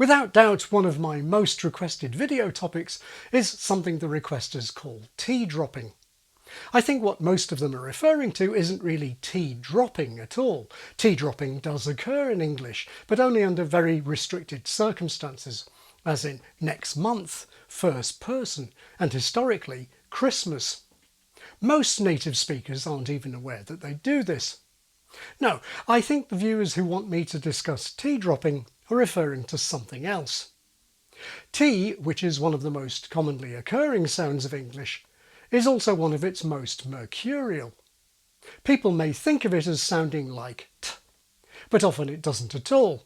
Without doubt, one of my most requested video topics is something the requesters call T-dropping. I think what most of them are referring to isn't really T-dropping at all. T-dropping does occur in English, but only under very restricted circumstances, as in next month, first person, and historically, Christmas. Most native speakers aren't even aware that they do this. No, I think the viewers who want me to discuss T-dropping are referring to something else. T, which is one of the most commonly occurring sounds of English, is also one of its most mercurial. People may think of it as sounding like t, but often it doesn't at all.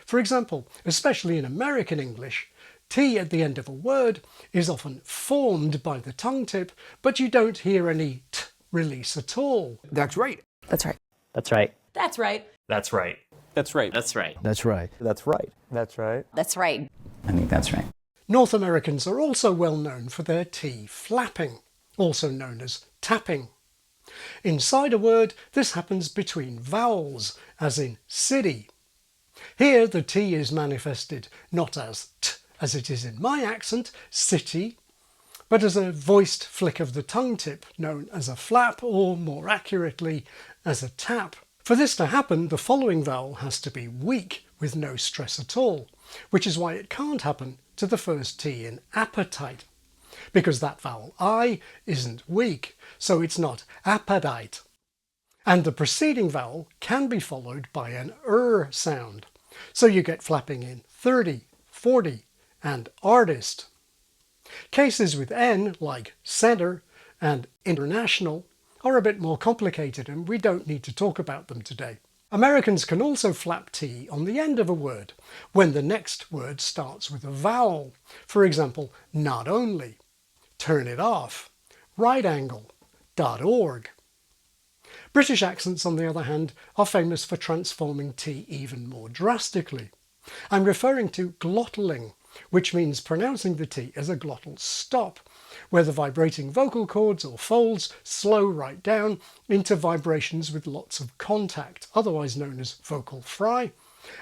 For example, especially in American English, T at the end of a word is often formed by the tongue tip, but you don't hear any t release at all. That's right. That's right. That's right. That's right. That's right. That's right. That's right. That's right. That's right. That's right. That's right. I think that's right. North Americans are also well known for their T flapping, also known as tapping. Inside a word, this happens between vowels, as in city. Here the T is manifested not as t as it is in my accent, city, but as a voiced flick of the tongue tip known as a flap, or more accurately, as a tap. For this to happen, the following vowel has to be weak with no stress at all, which is why it can't happen to the first T in appetite, because that vowel I isn't weak, so it's not appetite. And the preceding vowel can be followed by an sound, so you get flapping in 30, 40, and artist. Cases with N, like center and international, are a bit more complicated and we don't need to talk about them today. Americans can also flap T on the end of a word when the next word starts with a vowel. For example, not only, turn it off, right angle, .org. British accents, on the other hand, are famous for transforming T even more drastically. I'm referring to glottaling, which means pronouncing the T as a glottal stop, where the vibrating vocal cords or folds slow right down into vibrations with lots of contact, otherwise known as vocal fry,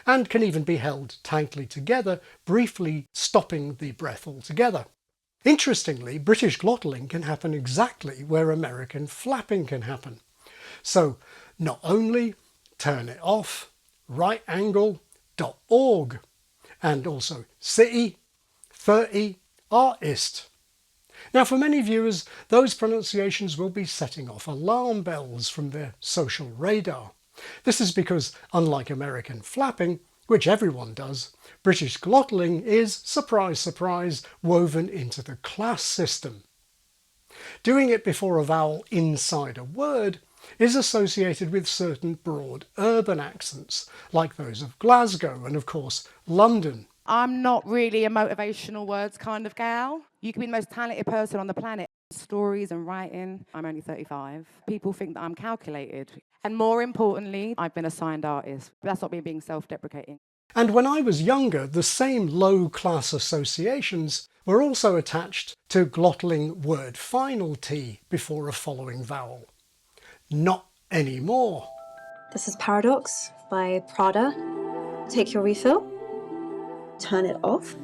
and can even be held tightly together, briefly stopping the breath altogether. Interestingly, British glottaling can happen exactly where American flapping can happen. So, not only, turn it off, right angle, .org, and also city, 30, artist. Now for many viewers, those pronunciations will be setting off alarm bells from their social radar. This is because, unlike American flapping, which everyone does, British glottaling is, surprise surprise, woven into the class system. Doing it before a vowel inside a word is associated with certain broad urban accents, like those of Glasgow and of course London. I'm not really a motivational words kind of gal. You can be the most talented person on the planet. Stories and writing. I'm only 35. People think that I'm calculated. And more importantly, I've been a signed artist. But that's not me being self-deprecating. And when I was younger, the same low-class associations were also attached to glottaling word final T before a following vowel. Not anymore. This is Paradox by Prada. Take your refill. Turn it off.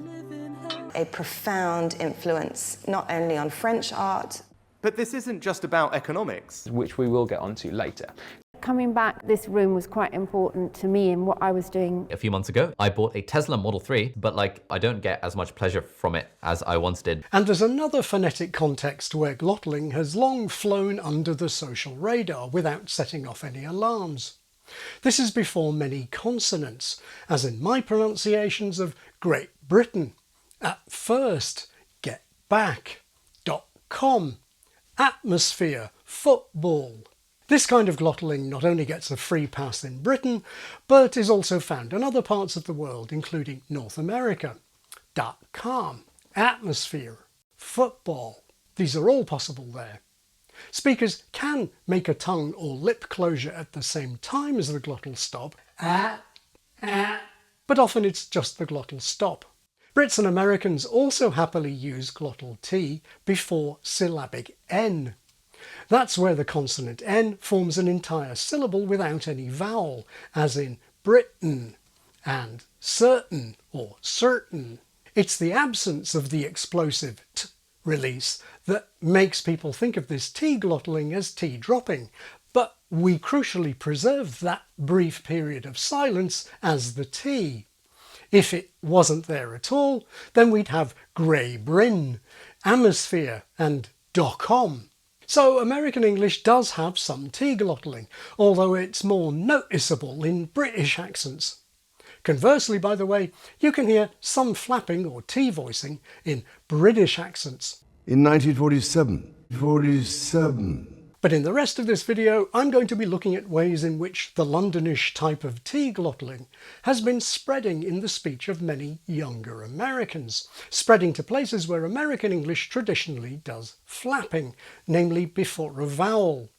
A profound influence not only on French art. But this isn't just about economics, which we will get onto later. Coming back, this room was quite important to me in what I was doing. A few months ago, I bought a Tesla Model 3, but I don't get as much pleasure from it as I once did. And there's another phonetic context where glottaling has long flown under the social radar without setting off any alarms. This is before many consonants, as in my pronunciations of Great Britain, at first, get back, .com, atmosphere, football. This kind of glottaling not only gets a free pass in Britain, but is also found in other parts of the world, including North America. .com, atmosphere, football. These are all possible there. Speakers can make a tongue or lip closure at the same time as the glottal stop, but often it's just the glottal stop. Brits and Americans also happily use glottal T before syllabic N. That's where the consonant N forms an entire syllable without any vowel, as in Britain and certain or certain. It's the absence of the explosive t release that makes people think of this T-glottaling as T dropping, but we crucially preserve that brief period of silence as the T. If it wasn't there at all, then we'd have grey Bryn, atmosphere and .com. So American English does have some T-glottaling, although it's more noticeable in British accents. Conversely, by the way, you can hear some flapping or T-voicing in British accents. In 1947. But in the rest of this video, I'm going to be looking at ways in which the Londonish type of T-glottaling has been spreading in the speech of many younger Americans, spreading to places where American English traditionally does flapping, namely before a vowel.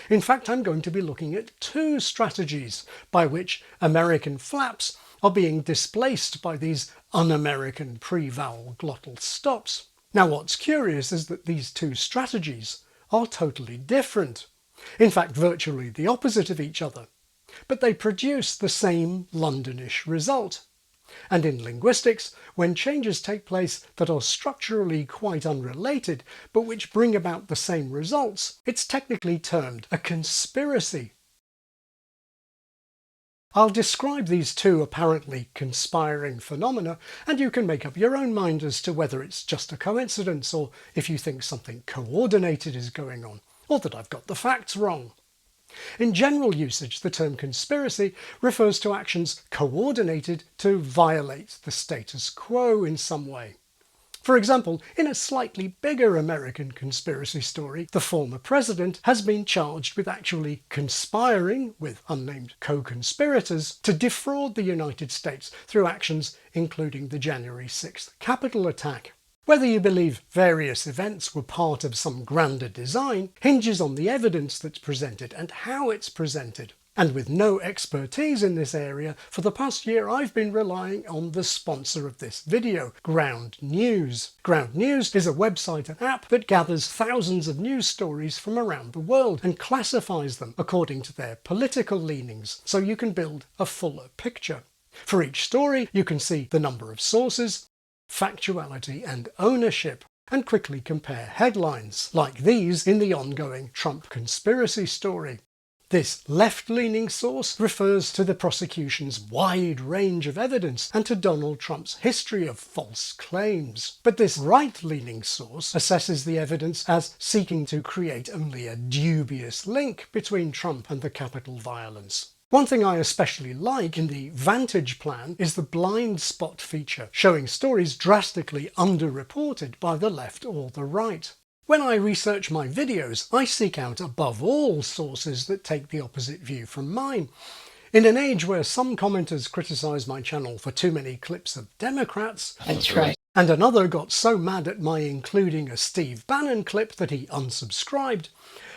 In fact, I'm going to be looking at two strategies by which American flaps are being displaced by these un-American pre-vowel glottal stops. Now, what's curious is that these two strategies are totally different. In fact, virtually the opposite of each other. But they produce the same Londonish result. And in linguistics, when changes take place that are structurally quite unrelated, but which bring about the same results, it's technically termed a conspiracy. I'll describe these two apparently conspiring phenomena, and you can make up your own mind as to whether it's just a coincidence, or if you think something coordinated is going on, or that I've got the facts wrong. In general usage, the term conspiracy refers to actions coordinated to violate the status quo in some way. For example, in a slightly bigger American conspiracy story, the former president has been charged with actually conspiring with unnamed co-conspirators to defraud the United States through actions including the January 6th Capitol attack. Whether you believe various events were part of some grander design hinges on the evidence that's presented and how it's presented. And with no expertise in this area, for the past year I've been relying on the sponsor of this video, Ground News. Ground News is a website and app that gathers thousands of news stories from around the world and classifies them according to their political leanings, so you can build a fuller picture. For each story, you can see the number of sources, factuality and ownership, and quickly compare headlines, like these in the ongoing Trump conspiracy story. This left-leaning source refers to the prosecution's wide range of evidence and to Donald Trump's history of false claims. But this right-leaning source assesses the evidence as seeking to create only a dubious link between Trump and the Capitol violence. One thing I especially like in the Vantage plan is the blind spot feature, showing stories drastically underreported by the left or the right. When I research my videos, I seek out above all sources that take the opposite view from mine. In an age where some commenters criticise my channel for too many clips of Democrats, That's right, and another got so mad at my including a Steve Bannon clip that he unsubscribed,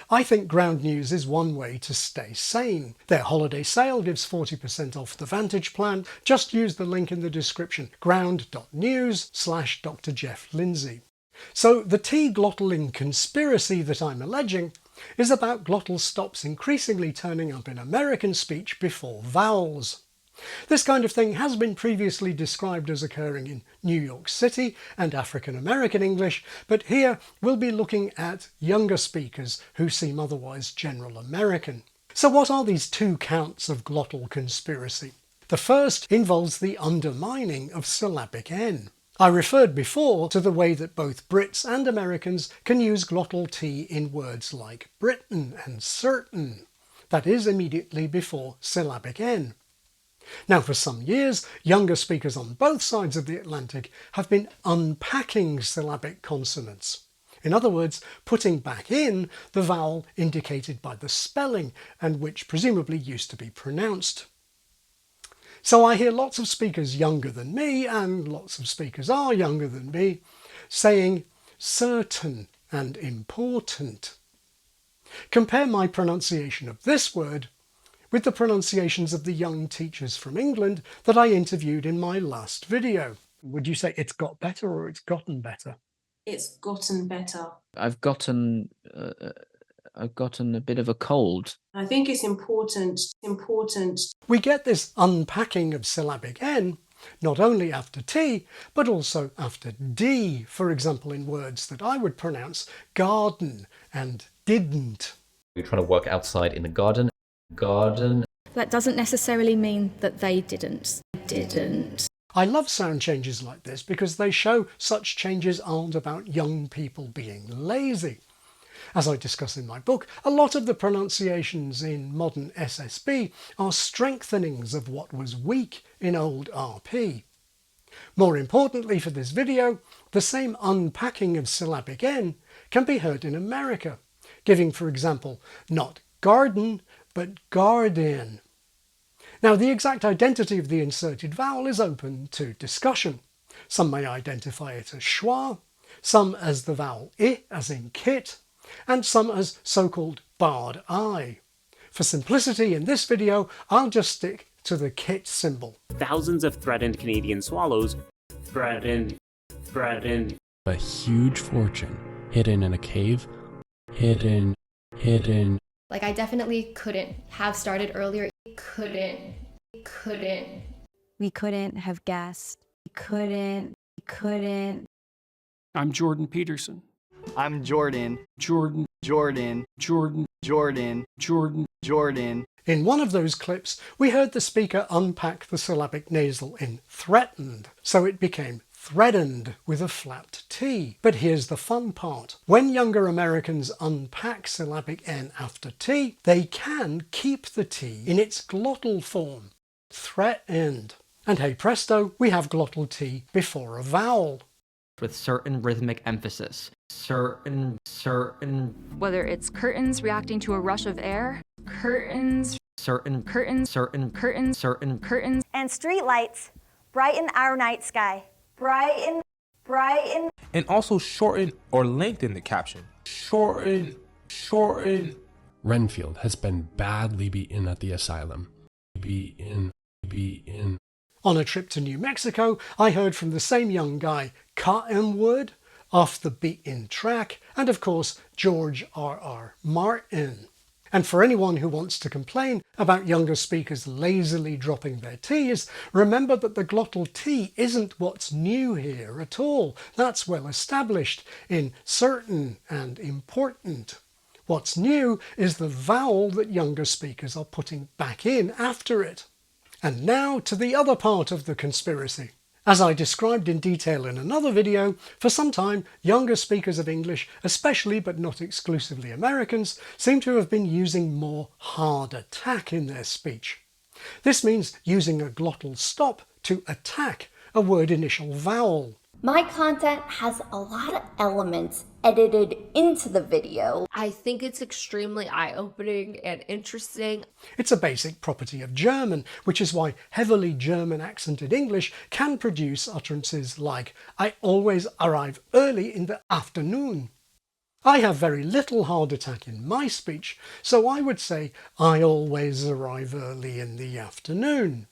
I think Ground News is one way to stay sane. Their holiday sale gives 40% off the Vantage plan. Just use the link in the description, ground.news/Dr. Jeff Lindsay. So the T-glottaling conspiracy that I'm alleging is about glottal stops increasingly turning up in American speech before vowels. This kind of thing has been previously described as occurring in New York City and African American English, but here we'll be looking at younger speakers who seem otherwise general American. So what are these two counts of glottal conspiracy? The first involves the undermining of syllabic N. I referred before to the way that both Brits and Americans can use glottal T in words like Britain and certain. That is immediately before syllabic N. Now, for some years, younger speakers on both sides of the Atlantic have been unpacking syllabic consonants. In other words, putting back in the vowel indicated by the spelling and which presumably used to be pronounced. So I hear lots of speakers younger than me, and lots of speakers are younger than me, saying certain and important. Compare my pronunciation of this word with the pronunciations of the young teachers from England that I interviewed in my last video. Would you say it's got better or it's gotten better? it's gotten better. I've gotten a bit of a cold. I think it's important. We get this unpacking of syllabic N not only after T, but also after D, for example in words that I would pronounce garden and didn't. We're trying to work outside in the garden. Garden. That doesn't necessarily mean that they didn't. I love sound changes like this because they show such changes aren't about young people being lazy. As I discuss in my book, a lot of the pronunciations in modern SSB are strengthenings of what was weak in old RP. More importantly for this video, the same unpacking of syllabic N can be heard in America, giving, for example, not garden, but garden. Now, the exact identity of the inserted vowel is open to discussion. Some may identify it as schwa, some as the vowel I, as in kit, and some as so-called barred I. For simplicity in this video, I'll just stick to the kit symbol. Thousands of threatened Canadian swallows. Threatened. A huge fortune hidden in a cave. Hidden. Like, I definitely couldn't have started earlier. Couldn't. We couldn't have guessed. Couldn't. I'm Jordan Peterson. I'm Jordan. Jordan. In one of those clips, we heard the speaker unpack the syllabic nasal in threatened, so it became threatened with a flapped T. But here's the fun part. When younger Americans unpack syllabic N after T, they can keep the T in its glottal form, threatened. And hey presto, we have glottal T before a vowel. With certain rhythmic emphasis. Certain. Whether it's curtains reacting to a rush of air, curtains. Certain. Curtains. And street lights brighten our night sky. Brighten. And also shorten or lengthen the caption. Shorten. Renfield has been badly beaten at the asylum. Beaten. On a trip to New Mexico, I heard from the same young guy, Cottonwood, Off the Beaten Track, and of course George R.R. Martin. And for anyone who wants to complain about younger speakers lazily dropping their T's, remember that the glottal T isn't what's new here at all. That's well established in certain and important. What's new is the vowel that younger speakers are putting back in after it. And now to the other part of the conspiracy. As I described in detail in another video, for some time younger speakers of English, especially but not exclusively Americans, seem to have been using more hard attack in their speech. This means using a glottal stop to attack a word initial vowel. My content has a lot of elements edited into the video. I think it's extremely eye-opening and interesting. It's a basic property of German, which is why heavily German accented English can produce utterances like, I always arrive early in the afternoon. I have very little hard attack in my speech, so I would say, I always arrive early in the afternoon.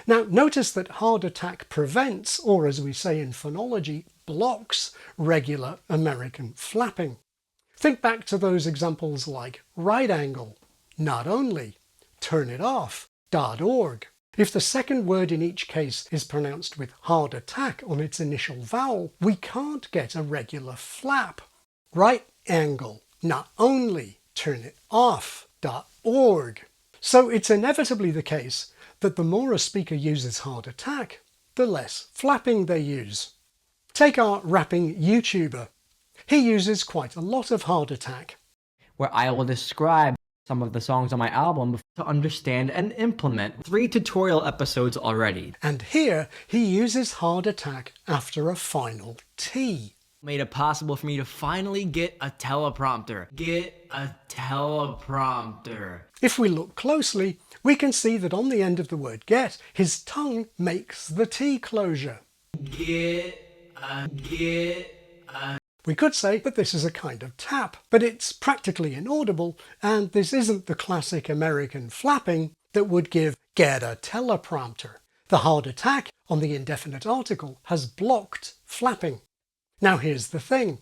Now notice that hard attack prevents, or as we say in phonology, blocks regular American flapping. Think back to those examples like right angle, not only, turn it off, .org. If the second word in each case is pronounced with hard attack on its initial vowel, we can't get a regular flap. Right angle, not only, turn it off, .org. So it's inevitably the case that the more a speaker uses hard attack, the less flapping they use. Take our rapping YouTuber. He uses quite a lot of hard attack. Where I will describe some of the songs on my album to understand and implement. 3 tutorial episodes already. And here he uses hard attack after a final T. Made it possible for me to finally get a teleprompter. If we look closely, we can see that on the end of the word get, his tongue makes the T closure. We could say that this is a kind of tap, but it's practically inaudible, and this isn't the classic American flapping that would give get a teleprompter. The hard attack on the indefinite article has blocked flapping. Now here's the thing.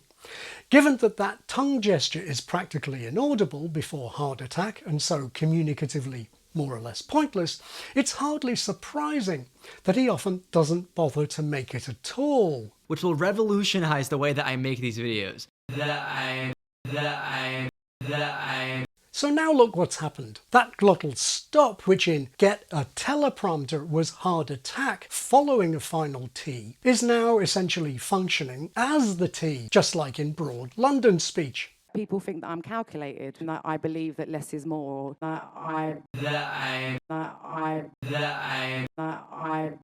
Given that that tongue gesture is practically inaudible before hard attack and so communicatively more or less pointless, it's hardly surprising that he often doesn't bother to make it at all. Which will revolutionize the way that I make these videos. So now look what's happened. That glottal stop, which in Get a Teleprompter was hard attack following a final T, is now essentially functioning as the T, just like in broad London speech. People think that I'm calculated, and that I believe that less is more.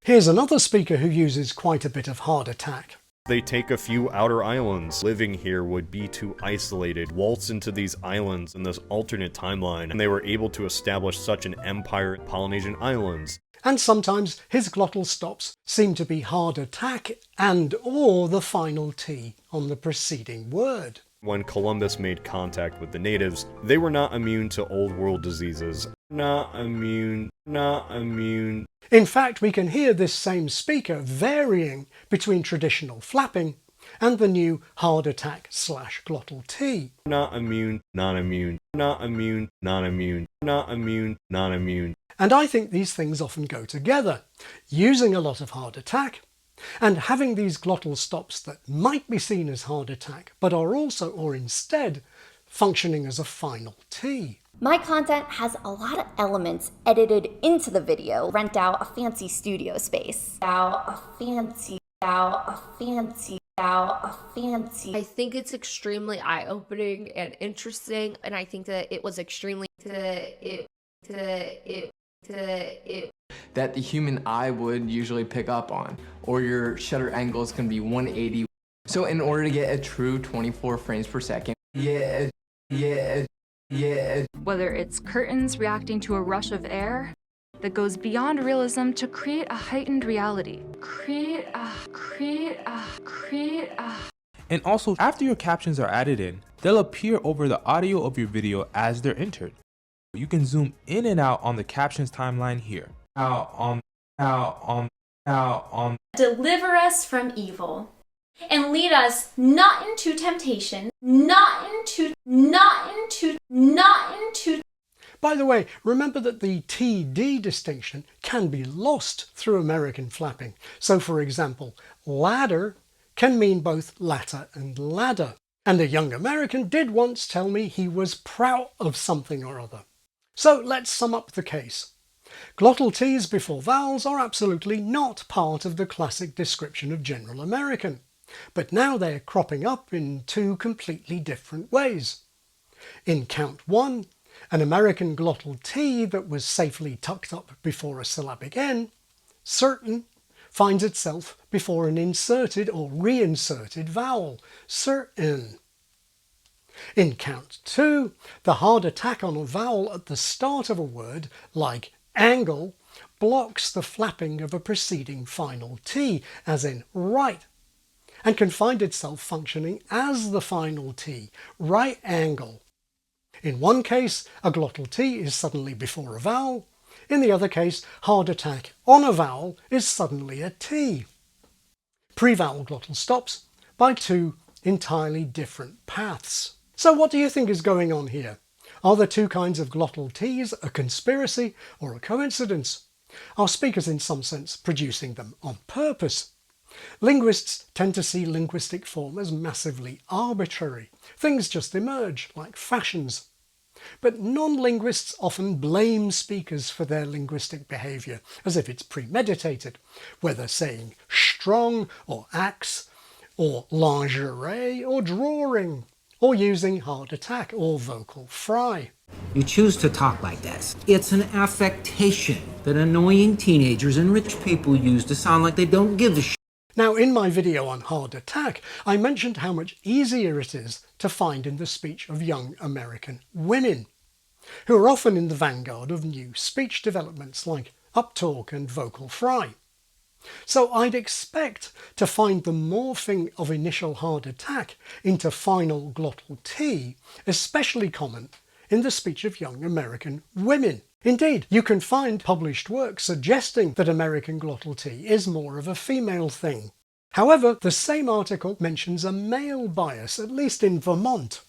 Here's another speaker who uses quite a bit of hard attack. They take a few outer islands. Living here would be too isolated. Waltz into these islands in this alternate timeline, and they were able to establish such an empire in Polynesian islands. And sometimes his glottal stops seem to be hard attack and or the final T on the preceding word. When Columbus made contact with the natives, they were not immune to old world diseases. Not immune. In fact, we can hear this same speaker varying between traditional flapping and the new hard attack / glottal T. Not immune, not immune, not immune, not immune, not immune, not immune. And I think these things often go together, using a lot of hard attack and having these glottal stops that might be seen as hard attack but are also, or instead, functioning as a final T. My content has a lot of elements edited into the video. Rent out a fancy studio space. I think it's extremely eye-opening and interesting, and I think that it was extremely that the human eye would usually pick up on, or your shutter angles can be 180. So in order to get a true 24 frames per second, Whether it's curtains reacting to a rush of air that goes beyond realism to create a heightened reality. And also, after your captions are added in, they'll appear over the audio of your video as they're entered. You can zoom in and out on the captions timeline here. Deliver us from evil and lead us not into temptation, not into. By the way, remember that the TD distinction can be lost through American flapping. So for example, ladder can mean both latter and ladder. And a young American did once tell me he was proud of something or other. So let's sum up the case. Glottal T's before vowels are absolutely not part of the classic description of General American, but now they're cropping up in two completely different ways. In count 1, an American glottal T that was safely tucked up before a syllabic N, certain, finds itself before an inserted or reinserted vowel, certain. In count 2, the hard attack on a vowel at the start of a word, like angle, blocks the flapping of a preceding final T, as in right, and can find itself functioning as the final T, right angle. In one case, a glottal T is suddenly before a vowel. In the other case, hard attack on a vowel is suddenly a T. Pre-vowel glottal stops by two entirely different paths. So what do you think is going on here? Are the two kinds of glottal T's a conspiracy or a coincidence? Are speakers in some sense producing them on purpose? Linguists tend to see linguistic form as massively arbitrary. Things just emerge, like fashions. But non-linguists often blame speakers for their linguistic behaviour, as if it's premeditated, whether saying strong or axe, or lingerie or drawing, or using hard attack or vocal fry. You choose to talk like this. It's an affectation that annoying teenagers and rich people use to sound like they don't give a shit. Now, in my video on hard attack, I mentioned how much easier it is to find in the speech of young American women, who are often in the vanguard of new speech developments like uptalk and vocal fry. So I'd expect to find the morphing of initial hard attack into final glottal T especially common in the speech of young American women. Indeed, you can find published work suggesting that American glottal T is more of a female thing. However, the same article mentions a male bias, at least in Vermont.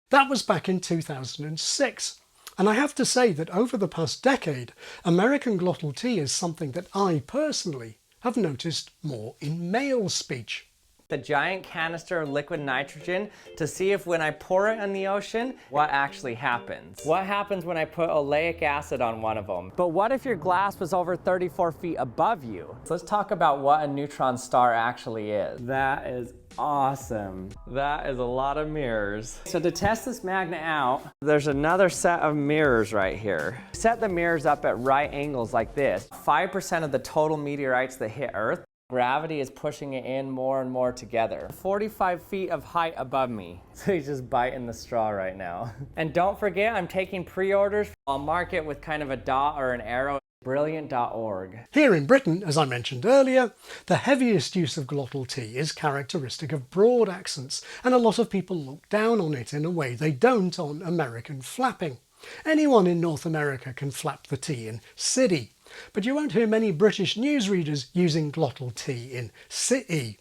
That was back in 2006. And I have to say that over the past decade, American glottal T is something that I personally have noticed more in male speech. The giant canister of liquid nitrogen to see if when I pour it in the ocean, what actually happens. What happens when I put oleic acid on one of them? But what if your glass was over 34 feet above you? So let's talk about what a neutron star actually is. That is awesome. That is a lot of mirrors. So to test this magnet out, there's another set of mirrors right here. Set the mirrors up at right angles like this. 5% of the total meteorites that hit Earth, gravity is pushing it in more and more together. 45 feet of height above me. So he's just biting the straw right now. And don't forget, I'm taking pre-orders. I'll mark it with kind of a dot or an arrow. Brilliant.org. Here in Britain, as I mentioned earlier, the heaviest use of glottal T is characteristic of broad accents, and a lot of people look down on it in a way they don't on American flapping. Anyone in North America can flap the T in city, but you won't hear many British newsreaders using glottal T in city.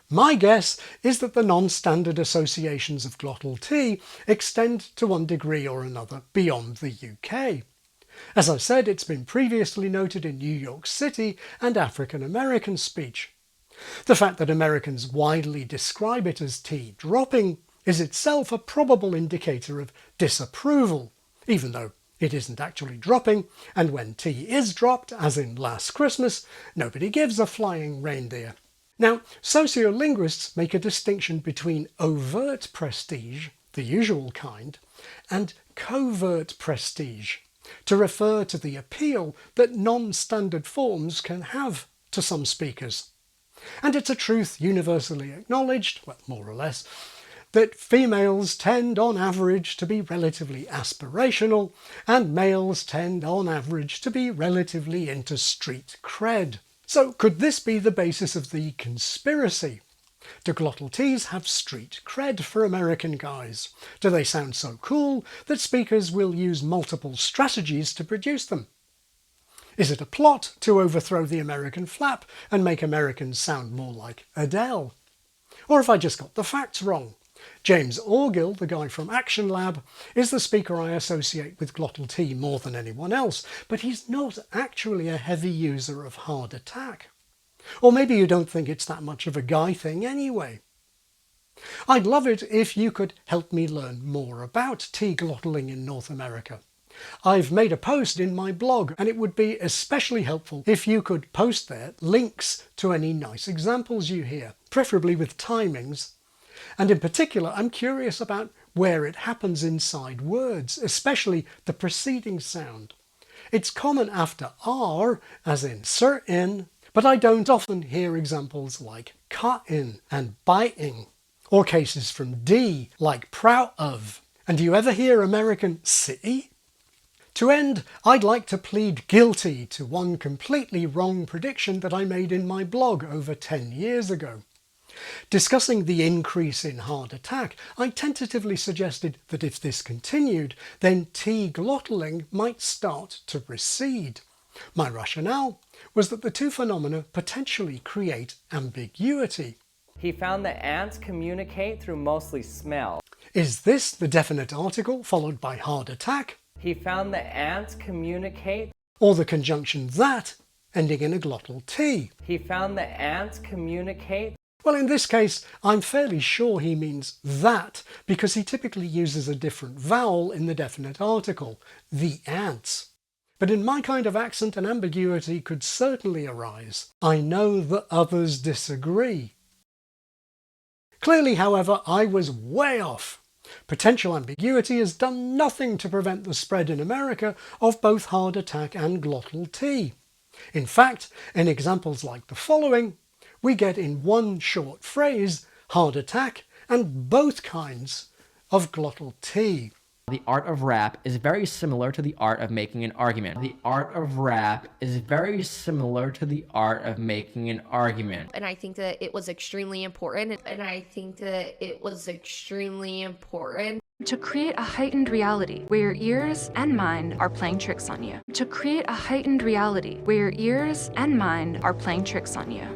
My guess is that the non-standard associations of glottal T extend to one degree or another beyond the UK. As I said, it's been previously noted in New York City and African American speech. The fact that Americans widely describe it as T dropping is itself a probable indicator of disapproval, even though it isn't actually dropping, and when T is dropped, as in last Christmas, nobody gives a flying reindeer. Now, sociolinguists make a distinction between overt prestige, the usual kind, and covert prestige, to refer to the appeal that non-standard forms can have to some speakers. And it's a truth universally acknowledged, well, more or less, that females tend on average to be relatively aspirational, and males tend on average to be relatively into street cred. So could this be the basis of the conspiracy? Do glottal Ts have street cred for American guys? Do they sound so cool that speakers will use multiple strategies to produce them? Is it a plot to overthrow the American flap and make Americans sound more like Adele? Or have I just got the facts wrong? James Orgill, the guy from Action Lab, is the speaker I associate with glottal T more than anyone else, but he's not actually a heavy user of hard attack. Or maybe you don't think it's that much of a guy thing anyway. I'd love it if you could help me learn more about T-glottaling in North America. I've made a post in my blog, and it would be especially helpful if you could post there links to any nice examples you hear, preferably with timings. And in particular, I'm curious about where it happens inside words, especially the preceding sound. It's common after R, as in certain, but I don't often hear examples like cut-in and biting, or cases from D, like proud of. And do you ever hear American city? To end, I'd like to plead guilty to one completely wrong prediction that I made in my blog over 10 years ago. Discussing the increase in hard attack, I tentatively suggested that if this continued, then T-glottaling might start to recede. My rationale was that the two phenomena potentially create ambiguity. He found that ants communicate through mostly smell. Is this the definite article followed by hard attack? He found that ants communicate. Or the conjunction that ending in a glottal T? He found that ants communicate. Well, in this case, I'm fairly sure he means that, because he typically uses a different vowel in the definite article, the ants. But in my kind of accent, an ambiguity could certainly arise. I know that others disagree. Clearly, however, I was way off. Potential ambiguity has done nothing to prevent the spread in America of both hard attack and glottal T. In fact, in examples like the following, we get in one short phrase hard attack and both kinds of glottal T. The art of rap is very similar to the art of making an argument. The art of rap is very similar to the art of making an argument. And I think that it was extremely important. To create a heightened reality where your ears and mind are playing tricks on you. To create a heightened reality where your ears and mind are playing tricks on you.